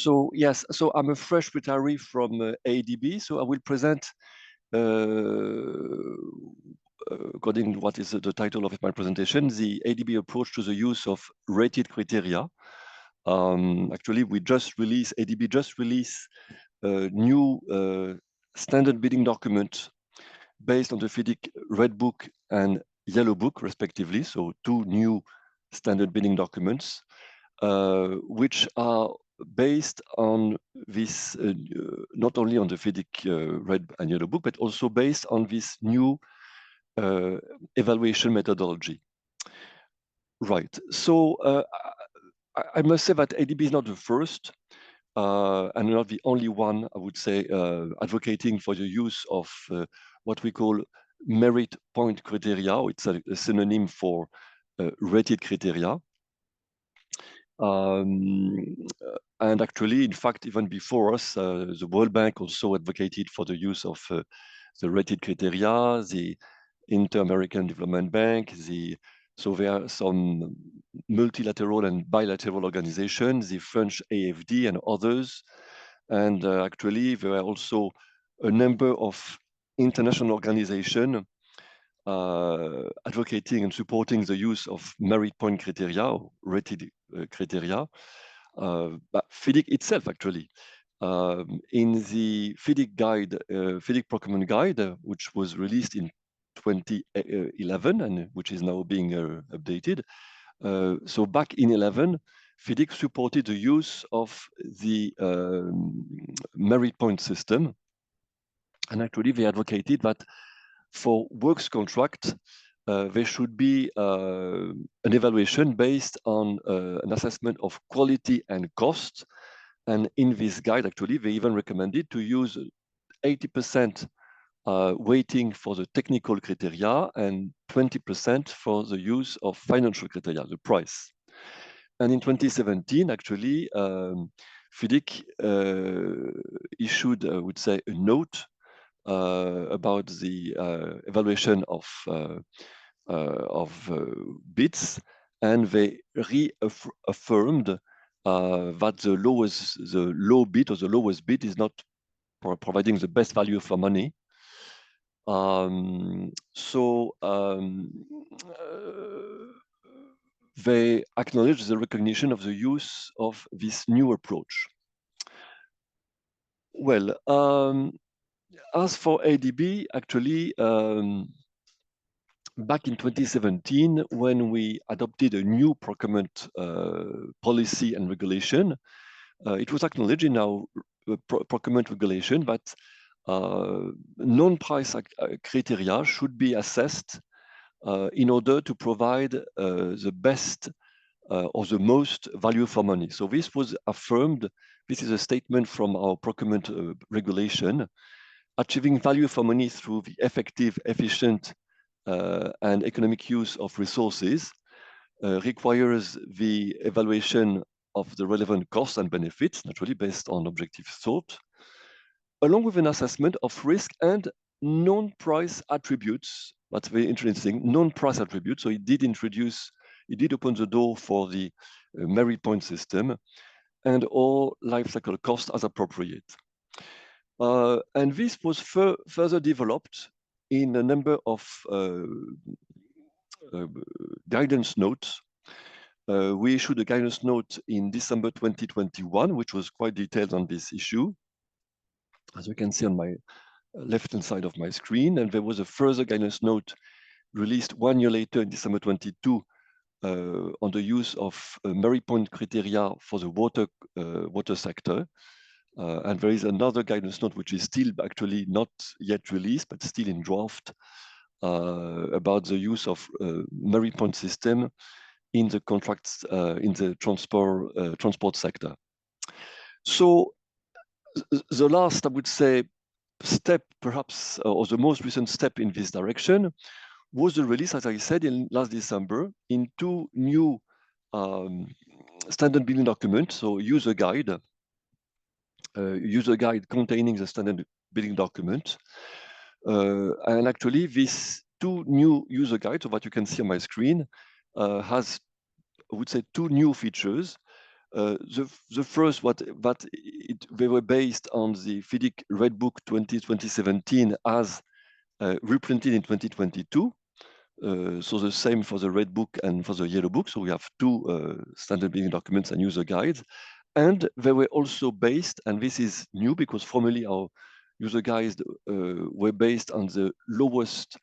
So yes, so I'm a fresh retiree from ADB, so I will present, according to what is the title of my presentation, the ADB approach to the use of rated criteria. Actually, ADB just released a new standard bidding document based on the FIDIC Red Book and Yellow Book, respectively. So two new standard bidding documents, which are based on this, not only on the FIDIC Red and Yellow Book, but also based on this new evaluation methodology. Right. So I must say that ADB is not the first and not the only one, I would say, advocating for the use of what we call merit point criteria. It's a synonym for rated criteria. And actually, in fact, even before us, the World Bank also advocated for the use of the rated criteria, the Inter-American Development Bank, so there are some multilateral and bilateral organizations, the French AFD and others. And actually, there are also a number of international organizations advocating and supporting the use of merit point criteria, or rated criteria. But FIDIC itself, actually, in the FIDIC guide, FIDIC procurement guide, which was released in 2011 and which is now being updated. So back in 11, FIDIC supported the use of the merit point system. And actually, they advocated that for works contract, there should be an evaluation based on an assessment of quality and cost. And in this guide, actually, they even recommended to use 80% weighting for the technical criteria and 20% for the use of financial criteria, the price. And in 2017, actually, FIDIC issued, I would say, a note about the evaluation of bids, and they reaffirmed that the low bid or the lowest bid is not providing the best value for money. They acknowledge the recognition of the use of this new approach. Well, as for ADB, actually, back in 2017, when we adopted a new procurement policy and regulation, it was acknowledged in our procurement regulation that non-price criteria should be assessed in order to provide the best or the most value for money. So this was affirmed. This is a statement from our procurement regulation. Achieving value for money through the effective, efficient, and economic use of resources requires the evaluation of the relevant costs and benefits, naturally based on objective thought, along with an assessment of risk and non-price attributes. That's very interesting, non-price attributes. So it did open the door for the merit point system and all life cycle costs as appropriate. And this was further developed in a number of guidance notes. We issued a guidance note in December 2021, which was quite detailed on this issue, as you can see on my left-hand side of my screen. And there was a further guidance note released 1 year later in December 22 on the use of merit point criteria for the water sector. And there is another guidance note which is still actually not yet released, but still in draft, about the use of merit point system in the contracts in the transport sector. So the last, I would say, step, perhaps, or the most recent step in this direction was the release, as I said, in last December, in two new standard bidding documents, so user guide containing the standard bidding document. And actually, these two new user guides, so what you can see on my screen, has, I would say, two new features. The first, they were based on the FIDIC Red Book 2017 as reprinted in 2022. So the same for the Red Book and for the Yellow Book. So we have two standard building documents and user guides. And they were also based, and this is new because formerly our user guides were based on the lowest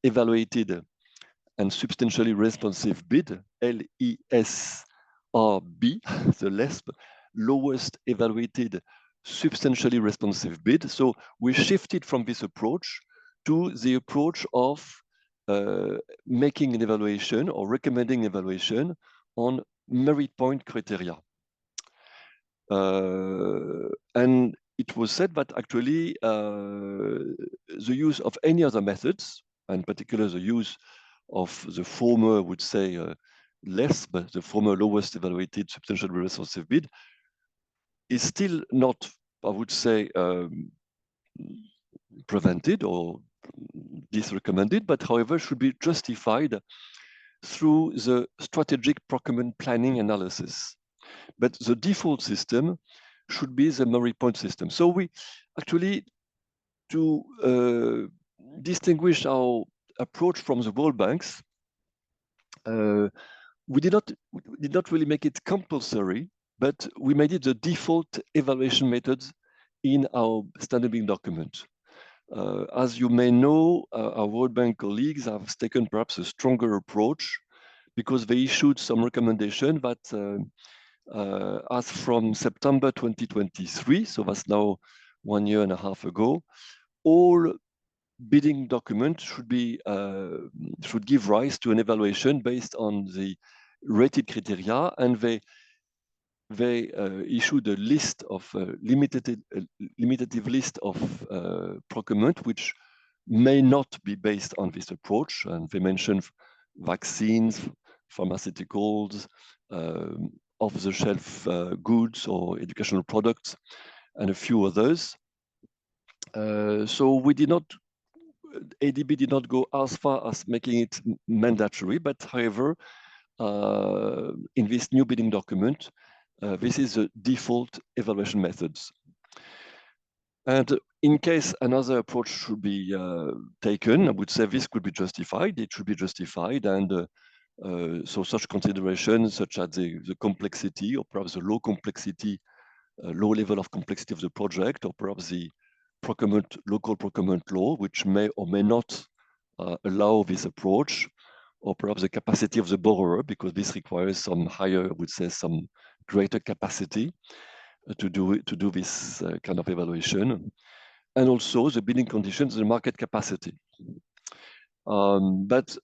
evaluated and substantially responsive bid, LESRB, the LESB, lowest evaluated substantially responsive bid. So we shifted from this approach to the approach of making an evaluation or recommending evaluation on merit point criteria. And it was said that actually the use of any other methods, and particularly the use of the former, I would say, less, but the former lowest evaluated substantially responsive bid is still not, I would say, prevented or disrecommended, but however should be justified through the strategic procurement planning analysis. But the default system should be the merit point system. So we actually, to distinguish our approach from the World Banks, we did not really make it compulsory, but we made it the default evaluation methods in our standard building document. As you may know, our World Bank colleagues have taken perhaps a stronger approach because they issued some recommendation that as from September 2023, so that's now 1.5 years ago, all bidding documents should give rise to an evaluation based on the rated criteria, and they issued a list of limitative list of procurement which may not be based on this approach, and they mentioned vaccines, pharmaceuticals, off-the-shelf goods or educational products, and a few others. So we did not, ADB did not go as far as making it mandatory, but however, in this new bidding document, this is the default evaluation methods. And in case another approach should be taken, I would say this could be justified. It should be justified, and so such considerations such as the complexity, or perhaps the low complexity, low level of complexity of the project, or perhaps the local procurement law, which may or may not allow this approach, or perhaps the capacity of the borrower, because this requires some higher, I would say, some greater capacity to do this kind of evaluation, and also the bidding conditions, the market capacity. But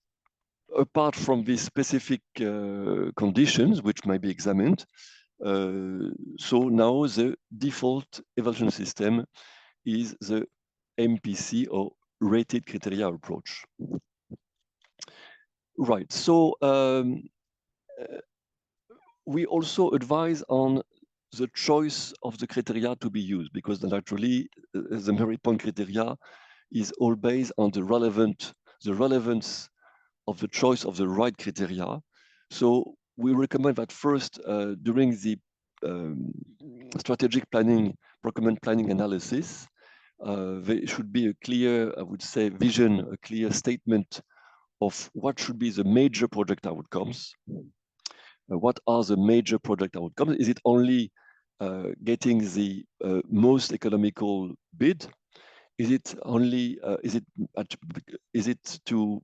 apart from these specific conditions, which may be examined, so now the default evaluation system is the MPC, or rated criteria approach. Right, so we also advise on the choice of the criteria to be used, because naturally the merit point criteria is all based on the relevance of the choice of the right criteria. So we recommend that first, during the strategic planning, procurement planning analysis, there should be a clear, I would say, vision, a clear statement of what should be the major project outcomes. What are the major project outcomes? Is it only getting the most economical bid? Is it only is it to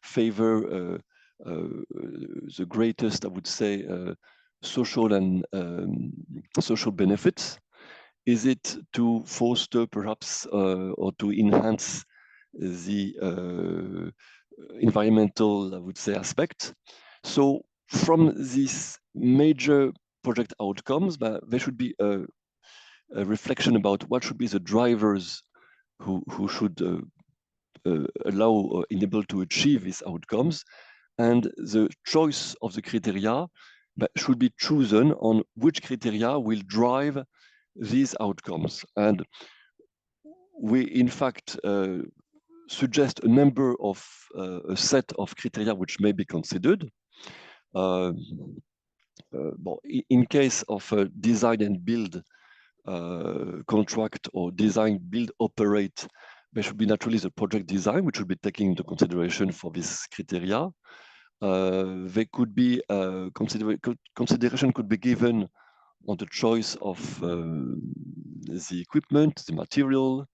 favor the greatest, I would say, social and social benefits? Is it to foster perhaps or to enhance the environmental, I would say, aspect? So from these major project outcomes, there should be a reflection about what should be the drivers who should allow or enable to achieve these outcomes, and the choice of the criteria should be chosen on which criteria will drive these outcomes. And we, in fact, suggest a number of a set of criteria which may be considered. in case of a design and build contract or design, build, operate, there should be naturally the project design, which should be taken into consideration for this criteria. There could be consideration could be given on the choice of the equipment, the material,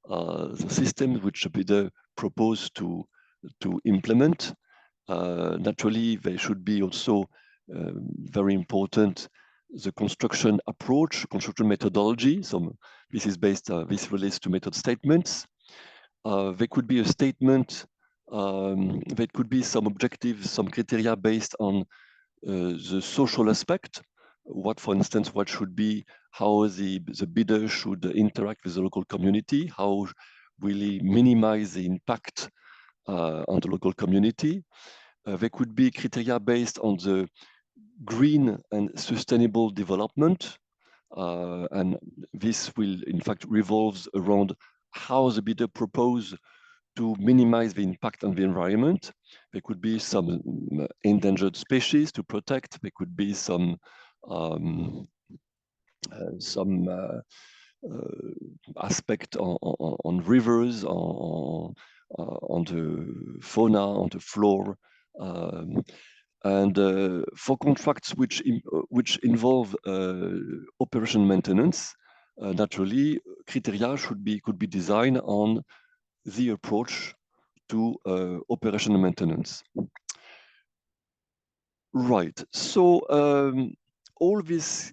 the systems which the bidder proposed to implement. Naturally, there should be also very important the construction approach, construction methodology. So this is based, this relates to method statements. There could be a statement, there could be some objectives, some criteria based on the social aspect. What, for instance, what should be, how the bidder should interact with the local community, how will he minimize the impact on the local community. There could be criteria based on the green and sustainable development. And this will, in fact, revolves around how the bidder propose to minimize the impact on the environment. There could be some endangered species to protect. There could be some aspect on rivers, on the fauna, on the flora. And for contracts which involve operation maintenance, naturally, criteria could be designed on the approach to operation and maintenance. Right. So all these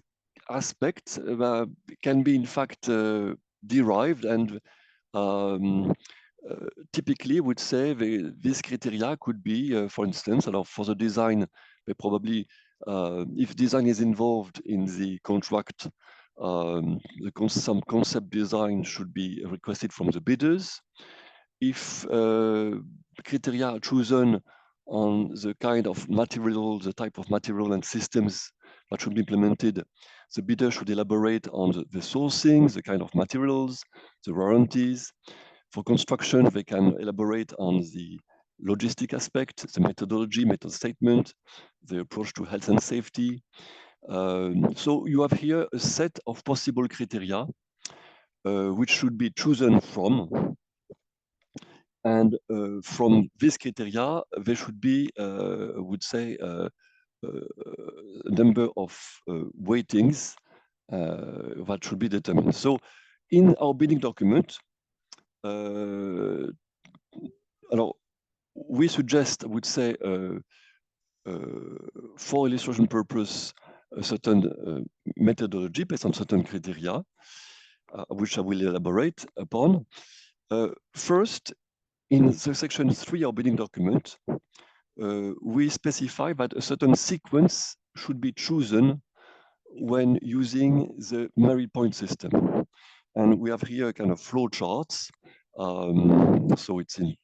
aspects can be in fact derived, and typically would say this criteria could be, for instance, for the design, they probably, if design is involved in the contract, some concept design should be requested from the bidders. If criteria are chosen on the kind of material, the type of material and systems that should be implemented, the bidder should elaborate on the sourcing, the kind of materials, the warranties. For construction, they can elaborate on the logistic aspect, the methodology, method statement, the approach to health and safety. So you have here a set of possible criteria which should be chosen from. And from this criteria, there should be, I would say, a number of weightings that should be determined. So in our bidding document, we suggest, I would say, for illustration purpose, a certain methodology based on certain criteria, which I will elaborate upon. First, in the section 3 of bidding document, we specify that a certain sequence should be chosen when using the merit point system. And we have here kind of flow charts. So it's in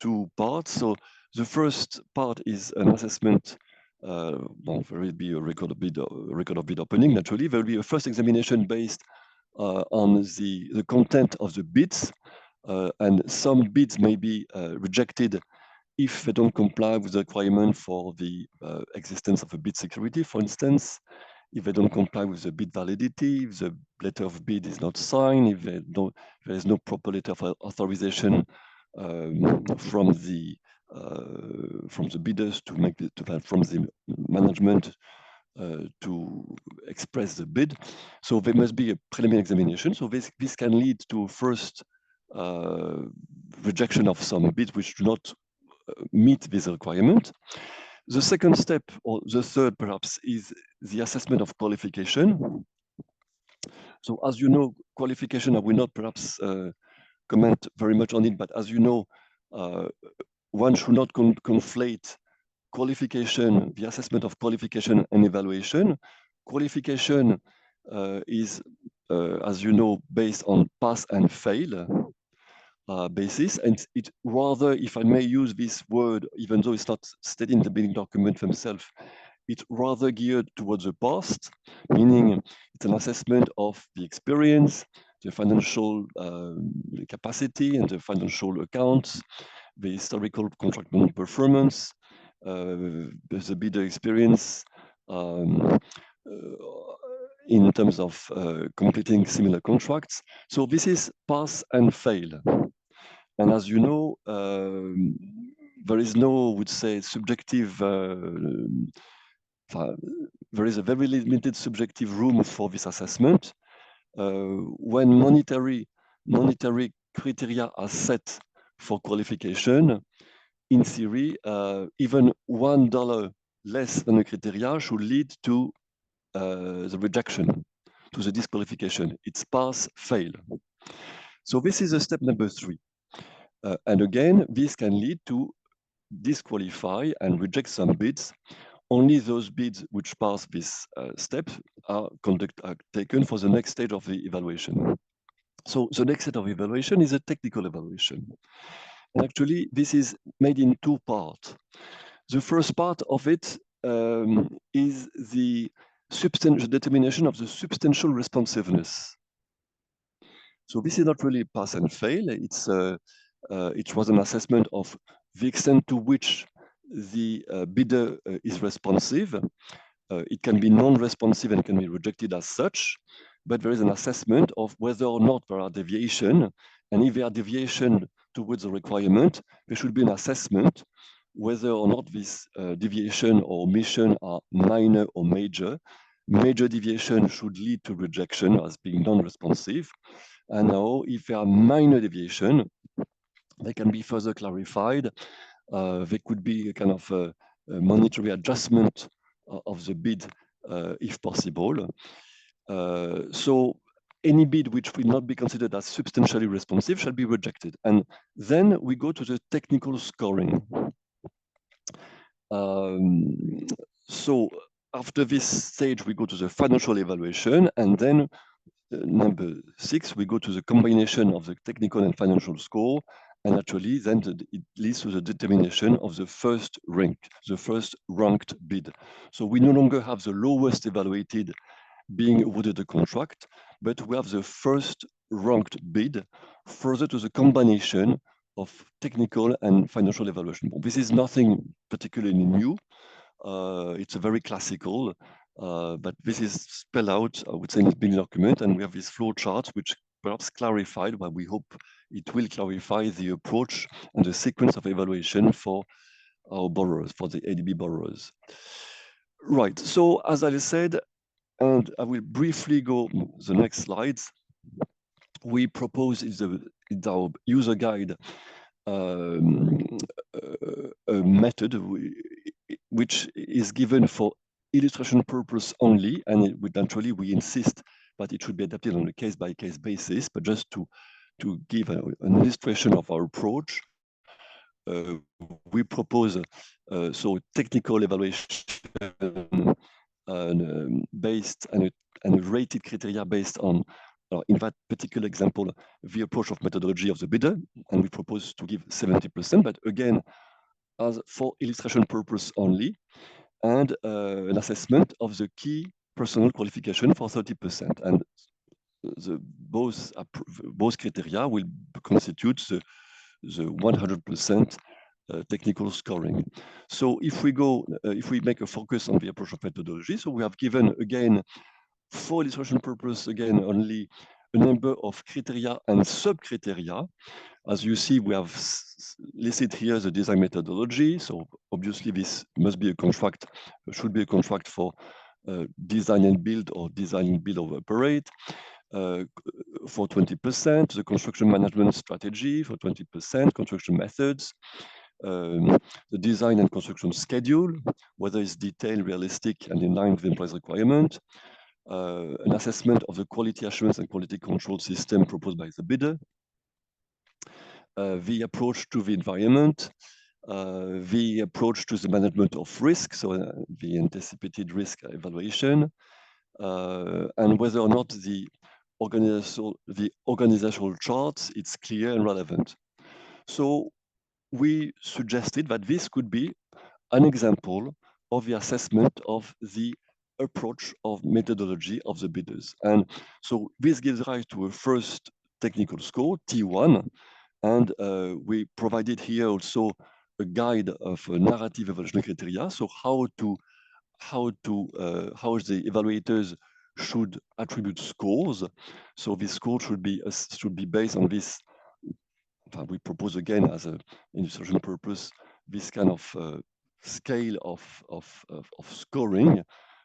2 parts. So the first part is an assessment. Well, there will be a record of bid opening, naturally. There will be a first examination based on the content of the bids. And some bids may be rejected if they don't comply with the requirement for the existence of a bid security, for instance, if they don't comply with the bid validity, if the letter of bid is not signed, if there is no proper letter of authorization from the bidders from the management to express the bid. So there must be a preliminary examination. So this can lead to first rejection of some bids which do not meet this requirement. The second step, or the third perhaps, is the assessment of qualification. So as you know, qualification, I will not perhaps comment very much on it, but as you know, one should not conflate qualification, the assessment of qualification and evaluation. Qualification is, as you know, based on pass and fail basis, and it rather, if I may use this word, even though it's not stated in the bidding document themselves, it's rather geared towards the past, meaning it's an assessment of the experience, the financial capacity and the financial accounts, the historical contract performance, the bidder experience, in terms of completing similar contracts. So this is pass and fail. And as you know, there is no, would say, subjective, there is a very limited subjective room for this assessment. When monetary criteria are set for qualification, in theory, even $1 less than the criteria should lead to the rejection, to the disqualification. It's pass, fail. So this is a step number 3. And again, this can lead to disqualify and reject some bids. Only those bids which pass this step are taken for the next stage of the evaluation. So the next set of evaluation is a technical evaluation. And actually, this is made in 2 parts. The first part of it is the determination of the substantial responsiveness. So this is not really pass and fail. It was an assessment of the extent to which the bidder is responsive. It can be non-responsive and can be rejected as such, but there is an assessment of whether or not there are deviation, and if there are deviation towards the requirement, there should be an assessment whether or not this deviation or omission are minor or major. Major deviation should lead to rejection as being non-responsive. And now, if there are minor deviation, they can be further clarified. There could be a kind of a monetary adjustment of the bid if possible. So any bid which will not be considered as substantially responsive shall be rejected. And then we go to the technical scoring. So after this stage, we go to the financial evaluation, and then number 6, we go to the combination of the technical and financial score, and actually then it leads to the determination of the first ranked bid. So we no longer have the lowest evaluated being awarded the contract, but we have the first ranked bid further to the combination of technical and financial evaluation. This is nothing particularly new. It's a very classical, but this is spelled out, I would say, in this big document, and we have these flow charts which perhaps clarified, but we hope it will clarify the approach and the sequence of evaluation for our borrowers, for the ADB borrowers. Right, so as I said, and I will briefly go the next slides, we propose in our user guide a method which is given for illustration purpose only, and naturally we insist that it should be adapted on a case-by-case basis, but just to give an illustration of our approach, we propose so technical evaluation based and rated criteria based on, in that particular example, the approach of methodology of the bidder, and we propose to give 70%, but again, as for illustration purpose only, and an assessment of the key personal qualification for 30%. And both criteria will constitute the 100% technical scoring. So if we make a focus on the approach of methodology, so we have given, again, for illustration purpose, again, only a number of criteria and sub-criteria. As you see, we have listed here the design methodology. So obviously this must be a contract, should be a contract for design and build or design and build or operate. For 20%, the construction management strategy for 20%, construction methods, the design and construction schedule, whether it's detailed, realistic, and in line with the employee's requirement, an assessment of the quality assurance and quality control system proposed by the bidder, the approach to the environment, the approach to the management of risk, so the anticipated risk evaluation, and whether or not the organizational charts, it's clear and relevant. So we suggested that this could be an example of the assessment of the approach of methodology of the bidders. And so this gives rise to a first technical score, T1, and we provided here also a guide of narrative evaluation criteria, so how to how the evaluators should attribute scores. So this score should be based on this. We propose again as an illustration purpose this kind of scale of scoring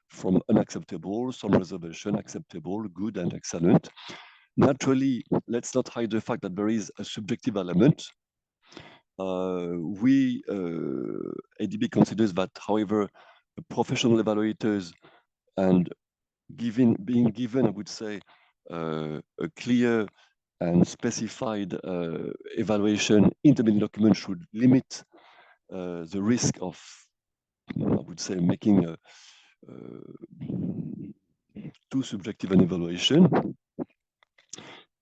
from unacceptable, some reservation, acceptable, good, and excellent. Naturally, let's not hide the fact that there is a subjective element. ADB considers that, however, professional evaluators and being given, I would say, a clear and specified evaluation in the main document should limit the risk of, I would say, making a too subjective an evaluation.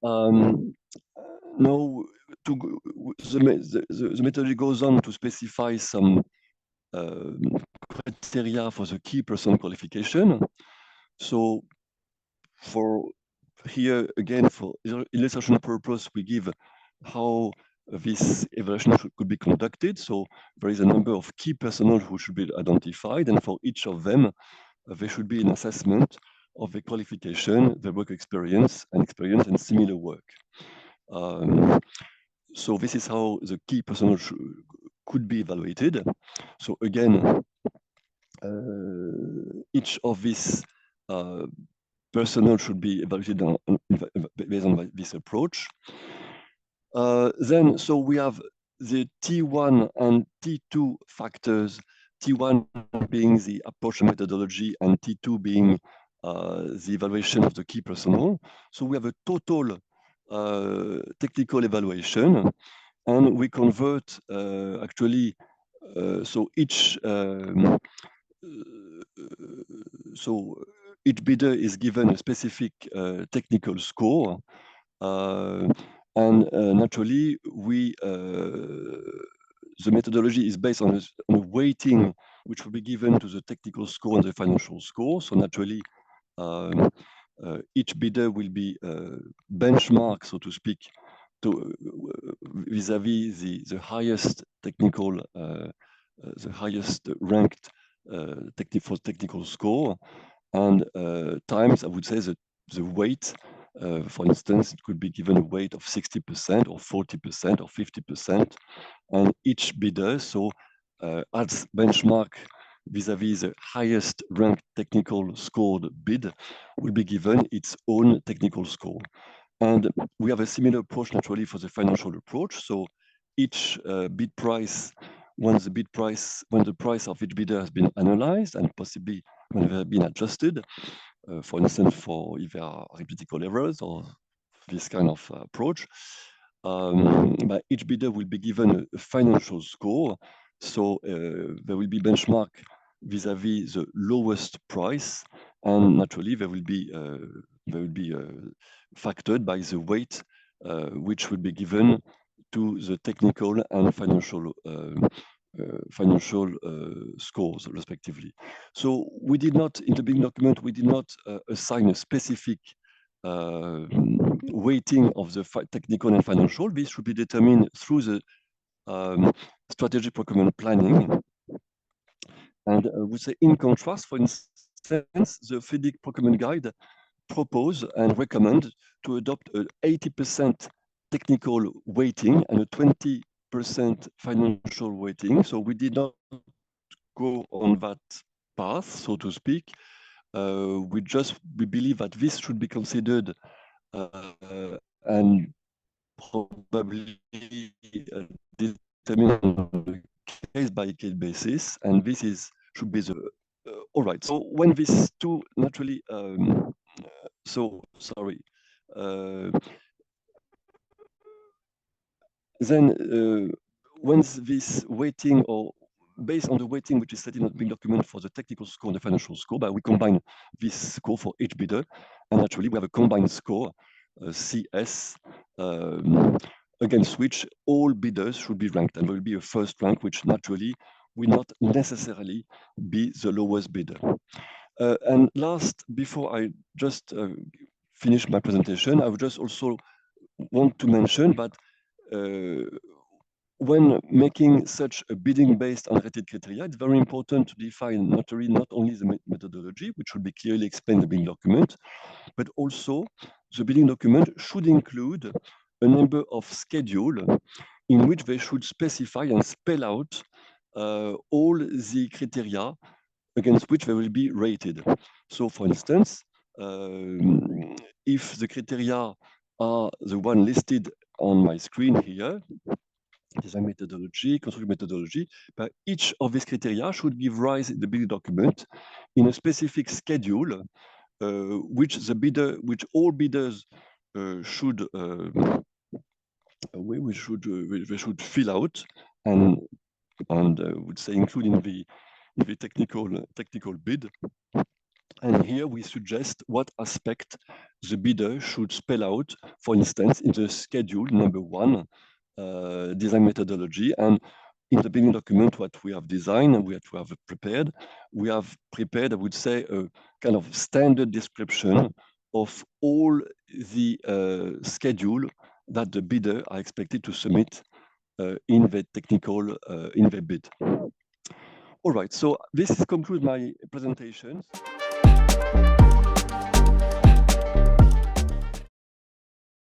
Now, the methodology goes on to specify some criteria for the key person qualification. So for here, again, for illustration purpose, we give how this evaluation could be conducted. So there is a number of key personnel who should be identified, and for each of them, there should be an assessment of the qualification, the work experience and similar work. So this is how the key personnel could be evaluated. So again, each of these personnel should be evaluated based on this approach. Then, so we have the T1 and T2 factors, T1 being the approach methodology and T2 being the evaluation of the key personnel. So we have a total technical evaluation, and we convert actually, so each bidder is given a specific technical score, and naturally the methodology is based on a weighting which will be given to the technical score and the financial score. So naturally, each bidder will be benchmarked, so to speak, to vis-a-vis the highest technical, the highest ranked technical score, and times, I would say, the weight. For instance, it could be given a weight of 60% or 40% or 50%, and each bidder, so as benchmark vis-a-vis the highest ranked technical scored bid, will be given its own technical score. And we have a similar approach naturally for the financial approach. So each bid price, when the price of each bidder has been analyzed and possibly when they have been adjusted, for instance, for if there are arithmetical errors or this kind of approach, but each bidder will be given a financial score. So there will be benchmark vis-a-vis the lowest price, and naturally there will be factored by the weight which will be given to the technical and financial scores respectively. So we did not, in the big document, we did not assign a specific weighting of the technical and financial. This should be determined through the strategic procurement planning. And we say, in contrast, for instance, the FEDIC procurement guide propose and recommend to adopt an 80% technical weighting and a 20% financial weighting. So we did not go on that path, so to speak. We believe that this should be considered and probably determined on a case-by-case basis, and this should be the all right. So when these two naturally, then once this weighting or based on the weighting which is set in the big document for the technical score and the financial score, but we combine this score for each bidder, and actually we have a combined score, CS, against which all bidders should be ranked, and there will be a first rank, which naturally will not necessarily be the lowest bidder. And last, before I just finish my presentation, I would just also want to mention that when making such a bidding based on rated criteria, it's very important to define not only the methodology, which should be clearly explained in the bidding document, but also the bidding document should include a number of schedule in which they should specify and spell out all the criteria against which they will be rated. So for instance, if the criteria are the one listed on my screen here, design methodology, construction methodology, but each of these criteria should give rise in the bidding document in a specific schedule, which all bidders should they should fill out and would say include in the technical bid. And here we suggest what aspect the bidder should spell out, for instance, in the schedule number 1, design methodology. And in the bidding document, what we have designed and we have prepared, I would say, a kind of standard description of all the schedule that the bidder are expected to submit in the bid. All right, so this concludes my presentation.